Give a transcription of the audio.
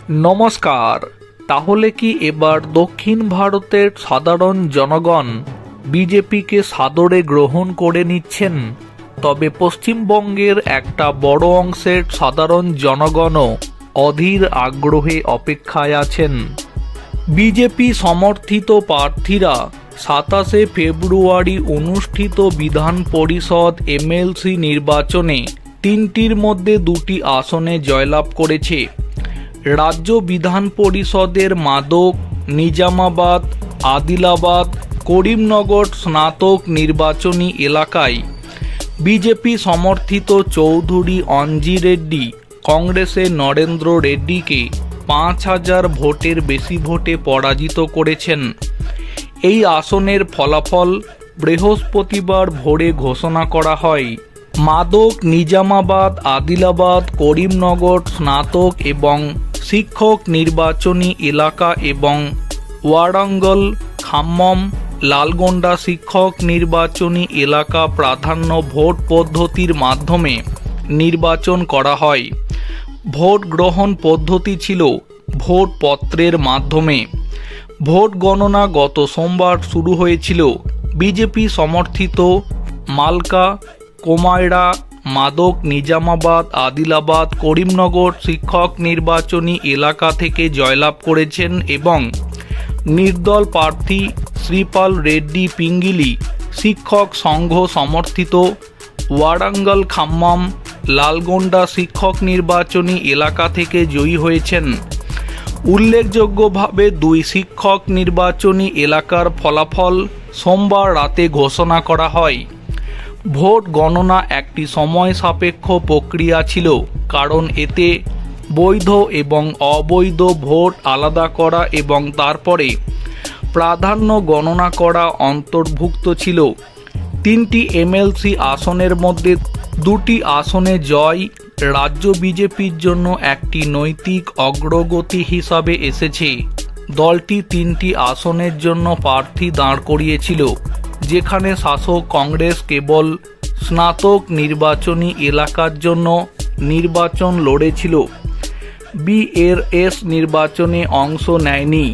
नमस्कार। ताहले कि एबार दक्षिण भारतेर साधारण जनगण बीजेपी के सादरे ग्रहण करे निच्छेन, तबे पश्चिमबंगेर एकटा बड़ अंशेर साधारण जनगणও अधीर आग्रहे अपेक्षाय आछेन। बीजेपी समर्थित प्रार्थीरा 27 फेब्रुआरी अनुष्ठित विधान परिषद एमएलसी निर्वाचने तीनटिर मध्य दुटी आसने जयलाभ करेছে। राज्य विधान परिषदेर मादक, निजामाबाद, आदिलाबाद, करीमनगर स्नातक निर्वाचनी एलाकाय बीजेपी समर्थित चौधरी अंजी रेड्डी कांग्रेसेर नरेंद्र रेड्डी के 5000 भोटेर बेशी भोटे पराजित करेছেন। এই আসনের ফলাফল বৃহস্পতিবার ভোরে ঘোষণা করা হয়। মাদক, নিজামাবাদ, আদিলাবাদ, করিমনগর স্নাতক এবং শিক্ষক নির্বাচনী এলাকা এবং ওয়ারাঙ্গল, খাম্মম, লালগোন্ডা শিক্ষক নির্বাচনী এলাকা প্রাধান্য ভোট পদ্ধতির মাধ্যমে নির্বাচন করা হয়। ভোট গ্রহণ পদ্ধতি ছিল ভোট পত্রের মাধ্যমে। ভোট গণনা গত সোমবার শুরু হয়েছিল। বিজেপি সমর্থিত মালকা, কোমাইরা, মাদক, নিজামাবাদ, আদিলাবাদ, করিমনগর শিক্ষক নির্বাচনী এলাকা থেকে জয়লাভ করেছেন এবং নির্দল প্রার্থী শ্রীপাল রেড্ডি পিঙ্গিলি শিক্ষক সংঘ সমর্থিত ওয়ারাঙ্গল, খাম্মাম, লালগোন্ডা শিক্ষক নির্বাচনী এলাকা থেকে জয়ী হয়েছেন। উল্লেখযোগ্যভাবে দুই শিক্ষক নির্বাচনী এলাকার ফলাফল সোমবার রাতে ঘোষণা করা হয়। ভোট গণনা একটি সময় সাপেক্ষ প্রক্রিয়া ছিল, কারণ এতে বৈধ এবং অবৈধ ভোট আলাদা করা এবং তারপরে প্রাধান্য গণনা করা অন্তর্ভুক্ত ছিল। তিনটি এমএলসি আসনের মধ্যে দুটি আসনে জয় রাজ্য বিজেপির জন্য একটি নৈতিক অগ্রগতি হিসাবে এসেছে। দলটি তিনটি আসনের জন্য প্রার্থী দাঁড় করিয়েছিল, যেখানে শাসক কংগ্রেস কেবল স্নাতক নির্বাচনী এলাকার জন্য নির্বাচন লড়েছিল। বিআরএস নির্বাচনে অংশ নেয়নি।